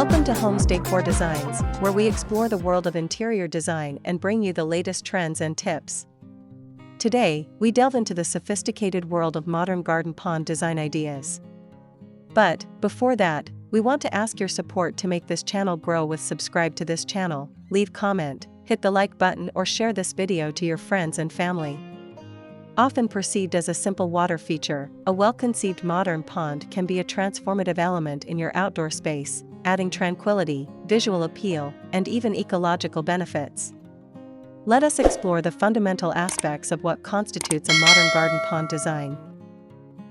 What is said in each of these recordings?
Welcome to Homes Decor Designs, where we explore the world of interior design and bring you the latest trends and tips. Today, we delve into the sophisticated world of modern garden pond design ideas. But, before that, we want to ask your support to make this channel grow. Subscribe to this channel, leave comment, hit the like button or share this video to your friends and family. Often perceived as a simple water feature, a well-conceived modern pond can be a transformative element in your outdoor space, adding tranquility, visual appeal, and even ecological benefits. Let us explore the fundamental aspects of what constitutes a modern garden pond design.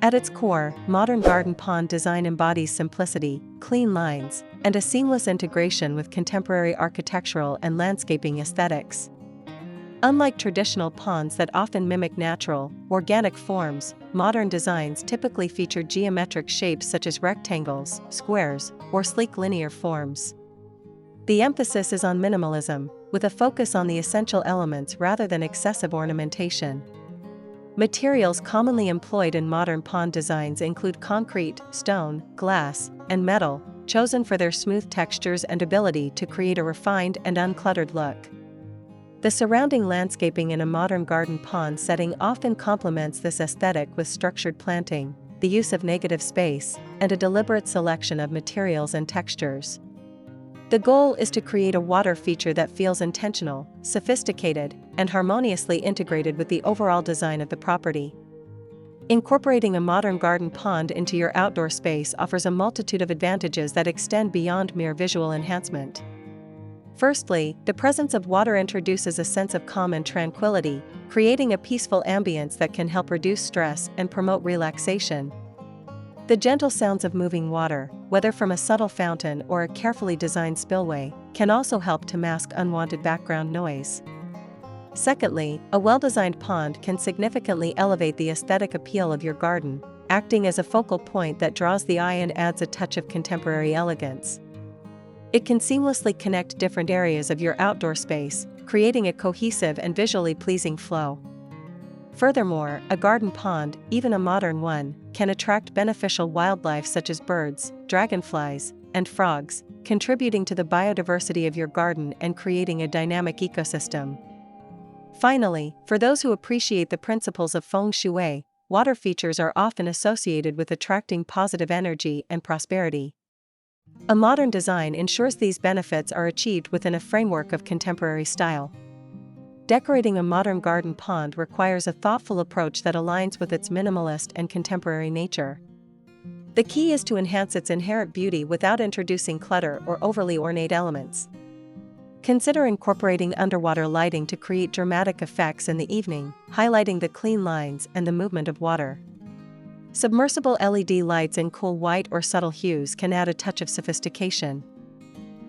At its core, modern garden pond design embodies simplicity, clean lines, and a seamless integration with contemporary architectural and landscaping aesthetics. Unlike traditional ponds that often mimic natural, organic forms, modern designs typically feature geometric shapes such as rectangles, squares, or sleek linear forms. The emphasis is on minimalism, with a focus on the essential elements rather than excessive ornamentation. Materials commonly employed in modern pond designs include concrete, stone, glass, and metal, chosen for their smooth textures and ability to create a refined and uncluttered look. The surrounding landscaping in a modern garden pond setting often complements this aesthetic with structured planting, the use of negative space, and a deliberate selection of materials and textures. The goal is to create a water feature that feels intentional, sophisticated, and harmoniously integrated with the overall design of the property. Incorporating a modern garden pond into your outdoor space offers a multitude of advantages that extend beyond mere visual enhancement. Firstly, the presence of water introduces a sense of calm and tranquility, creating a peaceful ambience that can help reduce stress and promote relaxation. The gentle sounds of moving water, whether from a subtle fountain or a carefully designed spillway, can also help to mask unwanted background noise. Secondly, a well-designed pond can significantly elevate the aesthetic appeal of your garden, acting as a focal point that draws the eye and adds a touch of contemporary elegance. It can seamlessly connect different areas of your outdoor space, creating a cohesive and visually pleasing flow. Furthermore, a garden pond, even a modern one, can attract beneficial wildlife such as birds, dragonflies, and frogs, contributing to the biodiversity of your garden and creating a dynamic ecosystem. Finally, for those who appreciate the principles of feng shui, water features are often associated with attracting positive energy and prosperity. A modern design ensures these benefits are achieved within a framework of contemporary style. Decorating a modern garden pond requires a thoughtful approach that aligns with its minimalist and contemporary nature. The key is to enhance its inherent beauty without introducing clutter or overly ornate elements. Consider incorporating underwater lighting to create dramatic effects in the evening, highlighting the clean lines and the movement of water. Submersible LED lights in cool white or subtle hues can add a touch of sophistication.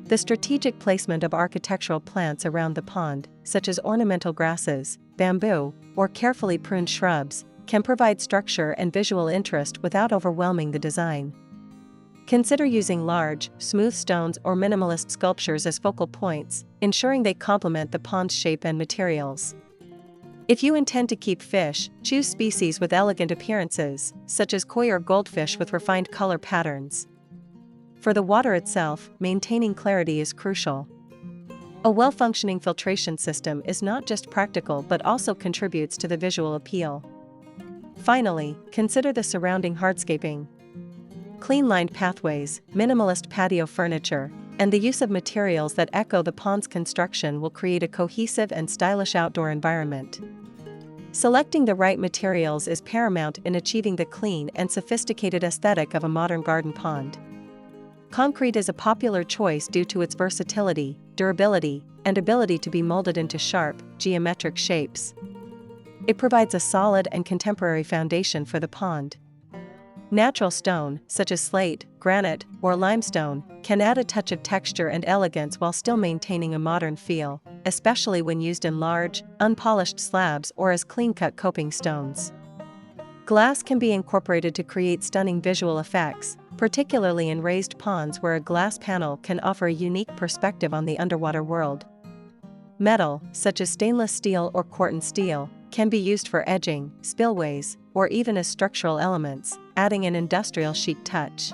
The strategic placement of architectural plants around the pond, such as ornamental grasses, bamboo, or carefully pruned shrubs, can provide structure and visual interest without overwhelming the design. Consider using large, smooth stones or minimalist sculptures as focal points, ensuring they complement the pond's shape and materials. If you intend to keep fish, choose species with elegant appearances, such as koi or goldfish with refined color patterns. For the water itself, maintaining clarity is crucial. A well-functioning filtration system is not just practical but also contributes to the visual appeal. Finally, consider the surrounding hardscaping. Clean-lined pathways, minimalist patio furniture, and the use of materials that echo the pond's construction will create a cohesive and stylish outdoor environment. Selecting the right materials is paramount in achieving the clean and sophisticated aesthetic of a modern garden pond. Concrete is a popular choice due to its versatility, durability, and ability to be molded into sharp, geometric shapes. It provides a solid and contemporary foundation for the pond. Natural stone, such as slate, granite, or limestone, can add a touch of texture and elegance while still maintaining a modern feel, especially when used in large, unpolished slabs or as clean-cut coping stones. Glass can be incorporated to create stunning visual effects, particularly in raised ponds where a glass panel can offer a unique perspective on the underwater world. Metal, such as stainless steel or Corten steel, can be used for edging, spillways, or even as structural elements, adding an industrial chic touch.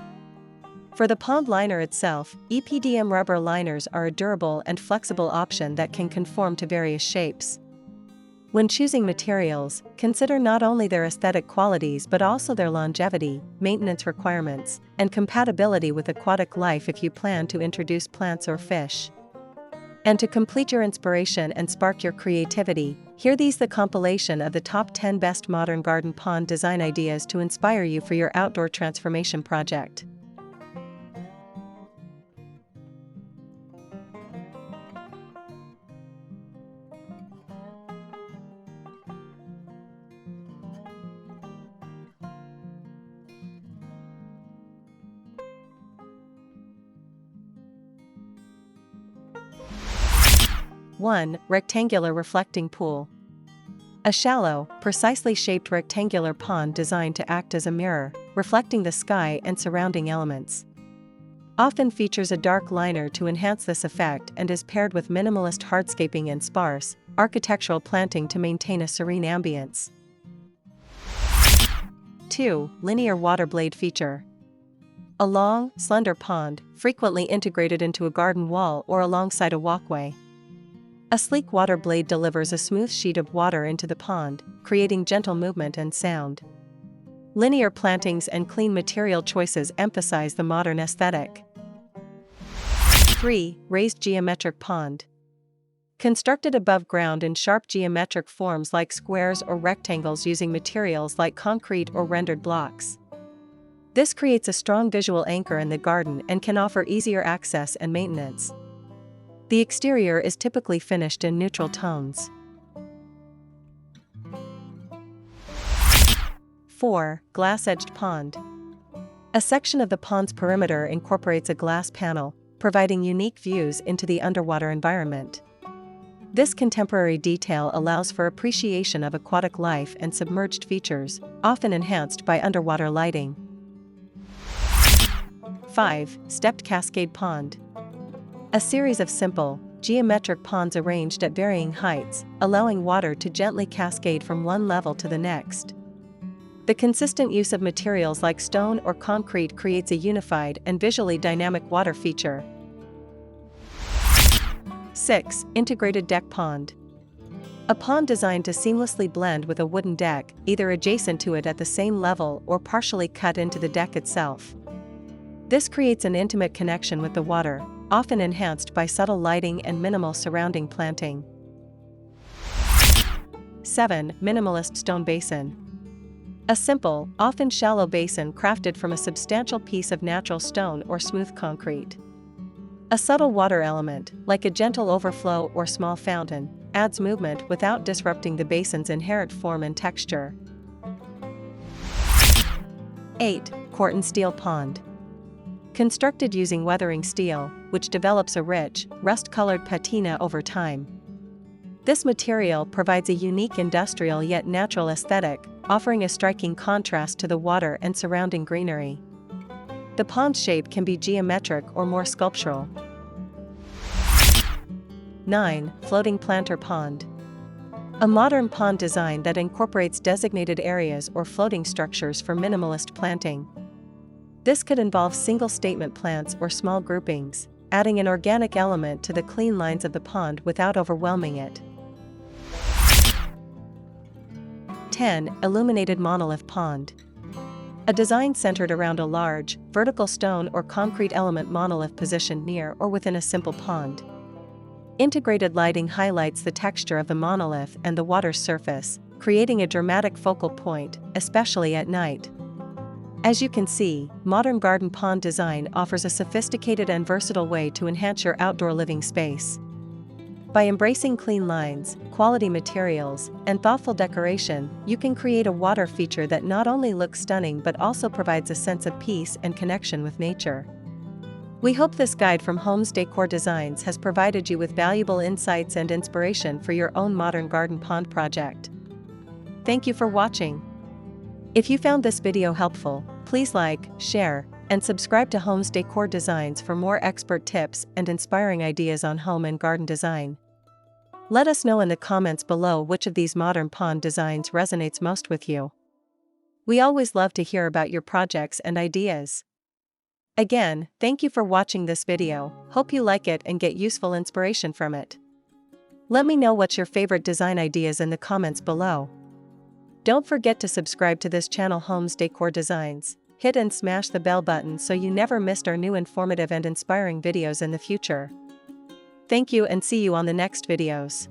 For the pond liner itself, EPDM rubber liners are a durable and flexible option that can conform to various shapes. When choosing materials, consider not only their aesthetic qualities but also their longevity, maintenance requirements, and compatibility with aquatic life if you plan to introduce plants or fish. And to complete your inspiration and spark your creativity, here these the compilation of the top 10 best modern garden pond design ideas to inspire you for your outdoor transformation project. One, rectangular reflecting pool. A shallow, precisely shaped rectangular pond designed to act as a mirror, reflecting the sky and surrounding elements. Often features a dark liner to enhance this effect and is paired with minimalist hardscaping and sparse, architectural planting to maintain a serene ambience. 2. Linear water blade feature. A long, slender pond, frequently integrated into a garden wall or alongside a walkway. A sleek water blade delivers a smooth sheet of water into the pond, creating gentle movement and sound. Linear plantings and clean material choices emphasize the modern aesthetic. 3. Raised geometric pond. Constructed above ground in sharp geometric forms like squares or rectangles using materials like concrete or rendered blocks. This creates a strong visual anchor in the garden and can offer easier access and maintenance. The exterior is typically finished in neutral tones. 4. Glass-edged pond. A section of the pond's perimeter incorporates a glass panel, providing unique views into the underwater environment. This contemporary detail allows for appreciation of aquatic life and submerged features, often enhanced by underwater lighting. 5. Stepped cascade pond. A series of simple, geometric ponds arranged at varying heights, allowing water to gently cascade from one level to the next. The consistent use of materials like stone or concrete creates a unified and visually dynamic water feature. 6. Integrated deck pond. A pond designed to seamlessly blend with a wooden deck, either adjacent to it at the same level or partially cut into the deck itself. This creates an intimate connection with the water, often enhanced by subtle lighting and minimal surrounding planting. 7. Minimalist stone basin. A simple, often shallow basin crafted from a substantial piece of natural stone or smooth concrete. A subtle water element, like a gentle overflow or small fountain, adds movement without disrupting the basin's inherent form and texture. 8. Corten steel pond. Constructed using weathering steel, which develops a rich, rust-colored patina over time. This material provides a unique industrial yet natural aesthetic, offering a striking contrast to the water and surrounding greenery. The pond's shape can be geometric or more sculptural. 9. Floating planter pond. A modern pond design that incorporates designated areas or floating structures for minimalist planting. This could involve single-statement plants or small groupings, adding an organic element to the clean lines of the pond without overwhelming it. 10. Illuminated monolith pond. A design centered around a large, vertical stone or concrete element monolith positioned near or within a simple pond. Integrated lighting highlights the texture of the monolith and the water's surface, creating a dramatic focal point, especially at night. As you can see, modern garden pond design offers a sophisticated and versatile way to enhance your outdoor living space. By embracing clean lines, quality materials, and thoughtful decoration, you can create a water feature that not only looks stunning but also provides a sense of peace and connection with nature. We hope this guide from Homes Decor Designs has provided you with valuable insights and inspiration for your own modern garden pond project. Thank you for watching. If you found this video helpful, please like, share, and subscribe to Homes Decor Designs for more expert tips and inspiring ideas on home and garden design. Let us know in the comments below which of these modern pond designs resonates most with you. We always love to hear about your projects and ideas. Again, thank you for watching this video, hope you like it and get useful inspiration from it. Let me know what's your favorite design ideas in the comments below. Don't forget to subscribe to this channel Homes Decor Designs. Hit and smash the bell button so you never missed our new informative and inspiring videos in the future. Thank you and see you on the next videos.